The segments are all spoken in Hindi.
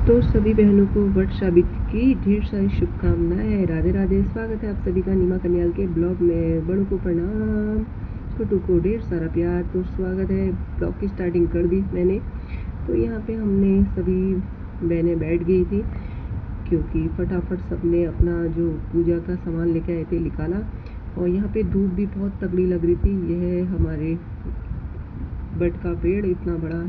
तो सभी बहनों को वट सावित्री की ढेर सारी शुभकामनाएं। राधे राधे। स्वागत है आप सभी का नीमा कन्याल के ब्लॉग में। बड़ों को प्रणाम, छोटों को ढेर सारा प्यार। तो स्वागत है। ब्लॉग की स्टार्टिंग कर दी मैंने। तो यहाँ पे हमने सभी बहनें बैठ गई थी क्योंकि फटाफट सबने अपना जो पूजा का सामान लेके आए थे निकाला। और यहाँ पे धूप भी बहुत तगड़ी लग रही थी। यह हमारे बट का पेड़ इतना बड़ा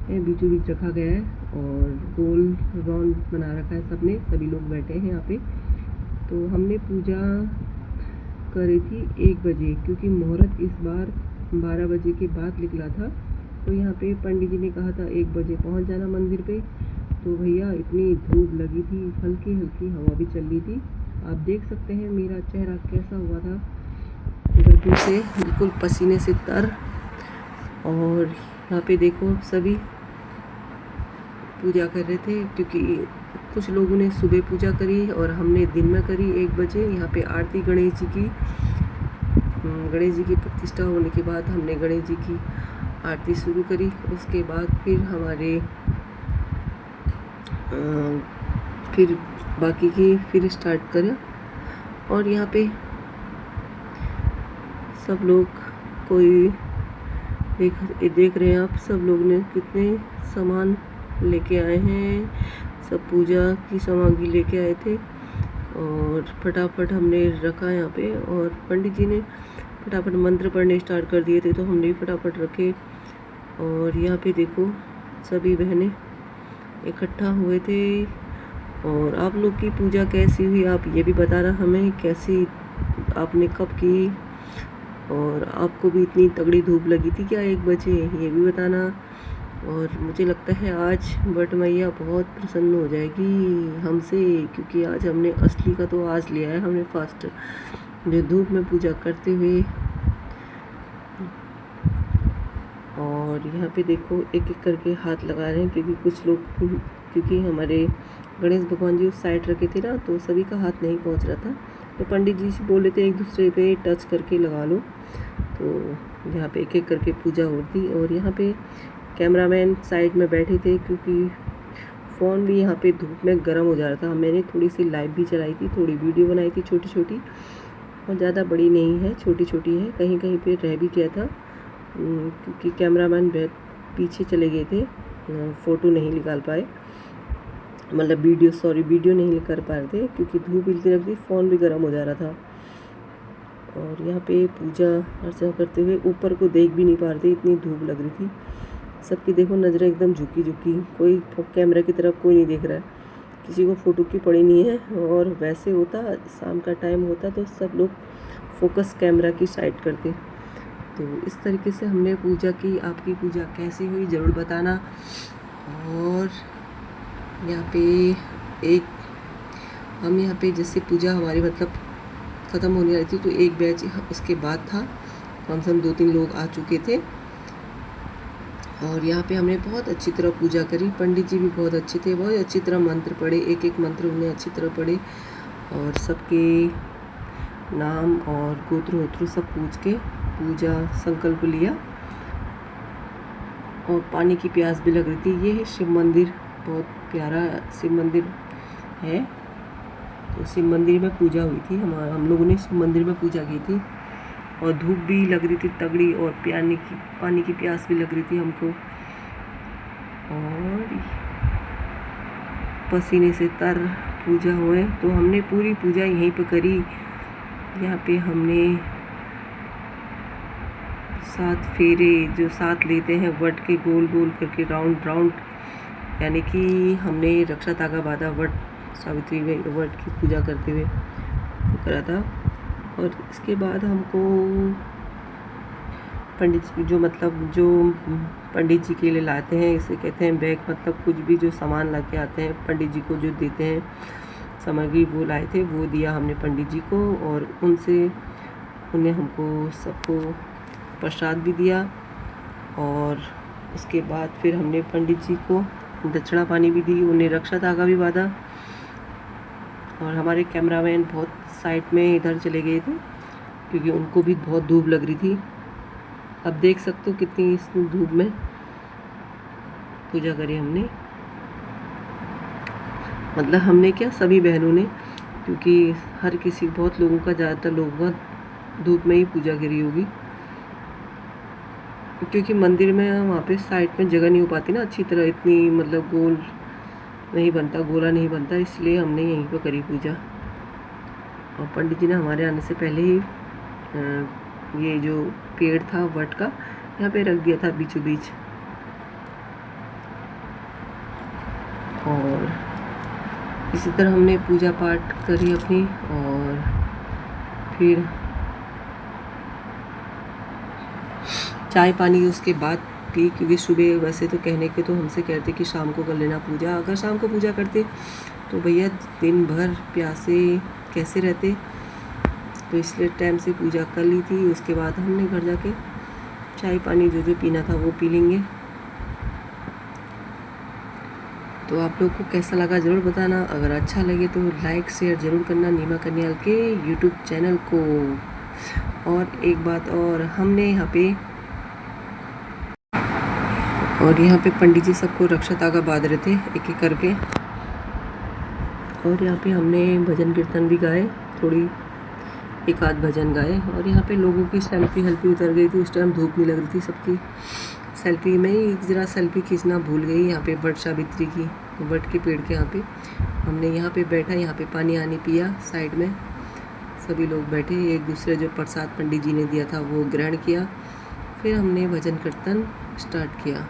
है, बीचों बीच रखा गया है और गोल राउंड बना रखा है सबने। सभी लोग बैठे हैं यहाँ पे। तो हमने पूजा करी थी 1 बजे क्योंकि मुहूर्त इस बार 12 बजे के बाद निकला था। तो यहाँ पे पंडित जी ने कहा था 1 बजे पहुँच जाना मंदिर पे। तो भैया इतनी धूप लगी थी, हल्की हल्की हवा भी चल रही थी। आप देख सकते हैं मेरा चेहरा कैसा हुआ था, गर्मी से बिल्कुल पसीने से तर। और यहाँ पे देखो सभी पूजा कर रहे थे क्योंकि कुछ लोगों ने सुबह पूजा करी और हमने दिन में करी 1 बजे। यहाँ पे आरती गणेश जी की प्रतिष्ठा होने के बाद हमने गणेश जी की आरती शुरू करी। उसके बाद फिर हमारे फिर बाकी की फिर स्टार्ट करें। और यहाँ पे सब लोग कोई देख रहे हैं आप, सब लोग ने कितने सामान लेके आए हैं। सब पूजा की सामग्री लेके आए थे और फटाफट हमने रखा यहाँ पे। और पंडित जी ने फटाफट मंत्र पढ़ने स्टार्ट कर दिए थे तो हमने भी फटाफट रखे। और यहाँ पे देखो सभी बहनें इकट्ठा हुए थे। और आप लोग की पूजा कैसी हुई आप ये भी बताना हमें, कैसी आपने कब की। और आपको भी इतनी तगड़ी धूप लगी थी क्या 1 बजे, ये भी बताना। और मुझे लगता है आज बट मैया बहुत प्रसन्न हो जाएगी हमसे क्योंकि आज हमने असली का तो आज लिया है हमने फास्ट, जो धूप में पूजा करते हुए। और यहाँ पे देखो एक एक करके हाथ लगा रहे हैं क्योंकि कुछ लोग, क्योंकि हमारे गणेश भगवान जी उस साइड रखे थे ना तो सभी का हाथ नहीं पहुँच रहा था। तो पंडित जी से बोले थे एक दूसरे पे टच करके लगा लो। तो यहाँ पे एक एक करके पूजा होती। और यहाँ पे कैमरामैन साइड में बैठे थे क्योंकि फ़ोन भी यहाँ पे धूप में गर्म हो जा रहा था। मैंने थोड़ी सी लाइव भी चलाई थी, थोड़ी वीडियो बनाई थी छोटी छोटी, और ज़्यादा बड़ी नहीं है, छोटी छोटी है। कहीं कहीं पे रह भी गया था क्योंकि कैमरामैन पीछे चले गए थे, फ़ोटो नहीं निकाल पाए, मतलब वीडियो नहीं कर पा रहे थे क्योंकि धूप इतनी लग रही, फ़ोन भी गर्म हो जा रहा था। और यहाँ पे पूजा अर्चना करते हुए ऊपर को देख भी नहीं पा रहे थे, इतनी धूप लग रही थी। सबकी देखो नज़रें एकदम झुकी, कोई कैमरा की तरफ कोई नहीं देख रहा है, किसी को फ़ोटो की पड़ी नहीं है। और वैसे होता शाम का टाइम होता तो सब लोग फोकस कैमरा की साइड करते। तो इस तरीके से हमने पूजा की। आपकी पूजा कैसी हुई ज़रूर बताना। और यहाँ पे हम यहाँ पे जैसे पूजा हमारी मतलब ख़त्म होने वाली थी तो एक बैच उसके बाद था, कम से कम 2-3 लोग आ चुके थे। और यहाँ पे हमने बहुत अच्छी तरह पूजा करी। पंडित जी भी बहुत अच्छे थे, बहुत अच्छी तरह मंत्र पढ़े, एक एक मंत्र उन्हें अच्छी तरह पढ़े और सबके नाम और गोत्र वोत्र सब पूछ के पूजा संकल्प लिया। और पानी की प्यास भी लग रही थी। ये है शिव मंदिर, बहुत प्यारा शिव मंदिर है। तो शिव मंदिर में पूजा हुई थी, हम लोगों ने शिव मंदिर में पूजा की थी। और धूप भी लग रही थी तगड़ी और पानी की प्यास भी लग रही थी हमको। और पसीने से तर पूजा हुए तो हमने पूरी पूजा यहीं पे करी। यहाँ पे हमने 7 फेरे जो 7 लेते हैं वट के गोल गोल करके राउंड, यानी कि हमने रक्षा धागा बांधा वट सावित्री में वट की पूजा करते हुए करा था। और इसके बाद हमको पंडित जी जो पंडित जी के लिए लाते हैं, इसे कहते हैं बैग, मतलब कुछ भी जो सामान ला के आते हैं पंडित जी को जो देते हैं सामग्री, वो लाए थे, वो दिया हमने पंडित जी को। और उन्हें हमको सबको प्रसाद भी दिया। और उसके बाद फिर हमने पंडित जी को दक्षिणा पानी भी दी, उन्हें रक्षा धागा भी बांधा। और हमारे कैमरामैन बहुत साइड में इधर चले गए थे क्योंकि उनको भी बहुत धूप लग रही थी। अब देख सकते हो कितनी इस धूप में पूजा करी हमने। मतलब हमने क्या, सभी बहनों ने, क्योंकि हर किसी, बहुत लोगों का, ज़्यादातर लोगों का धूप में ही पूजा करी होगी, क्योंकि मंदिर में वहाँ पे साइड में जगह नहीं हो पाती ना अच्छी तरह, इतनी मतलब गोल नहीं बनता, गोला नहीं बनता, इसलिए हमने यहीं पर करी पूजा। और पंडित जी ने हमारे आने से पहले ही ये जो पेड़ था वट का, यहाँ पे रख दिया था बीचों बीच। और इसी तरह हमने पूजा पाठ करी अपनी, और फिर चाय पानी उसके बाद पी, क्योंकि सुबह वैसे तो कहने के तो हमसे कहते कि शाम को कर लेना पूजा, अगर शाम को पूजा करते तो भैया दिन भर प्यासे कैसे रहते, तो इसलिए टाइम से पूजा कर ली थी। उसके बाद हमने घर जाके चाय पानी जो जो पीना था वो पी लेंगे। तो आप लोग को कैसा लगा ज़रूर बताना, अगर अच्छा लगे तो लाइक शेयर ज़रूर करना नीमा कन्याल के यूट्यूब चैनल को। और एक बात और, हमने यहाँ पे पंडित जी सबको रक्षा धागा बांध रहे थे एक एक करके, और यहाँ पे हमने भजन कीर्तन भी गाए, थोड़ी एक आध भजन गाए। और यहाँ पे लोगों की सेल्फी हेल्फी उतर गई थी, उस टाइम धूप नहीं लग रही थी सबकी। सेल्फी में ही ज़रा सेल्फी खींचना भूल गई। यहाँ पे वट सावित्री की, वट के पेड़ के यहाँ पे हमने यहाँ पे बैठा, यहाँ पे पानी आनी पिया, साइड में सभी लोग बैठे, एक दूसरे जो प्रसाद पंडित जी ने दिया था वो ग्रहण किया, फिर हमने भजन कीर्तन स्टार्ट किया।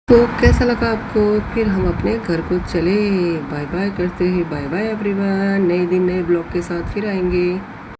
तो कैसा लगा आपको, फिर हम अपने घर को चले, बाय बाय करते हैं, बाय बाय एवरीवन, नए दिन नए ब्लॉग के साथ फिर आएंगे।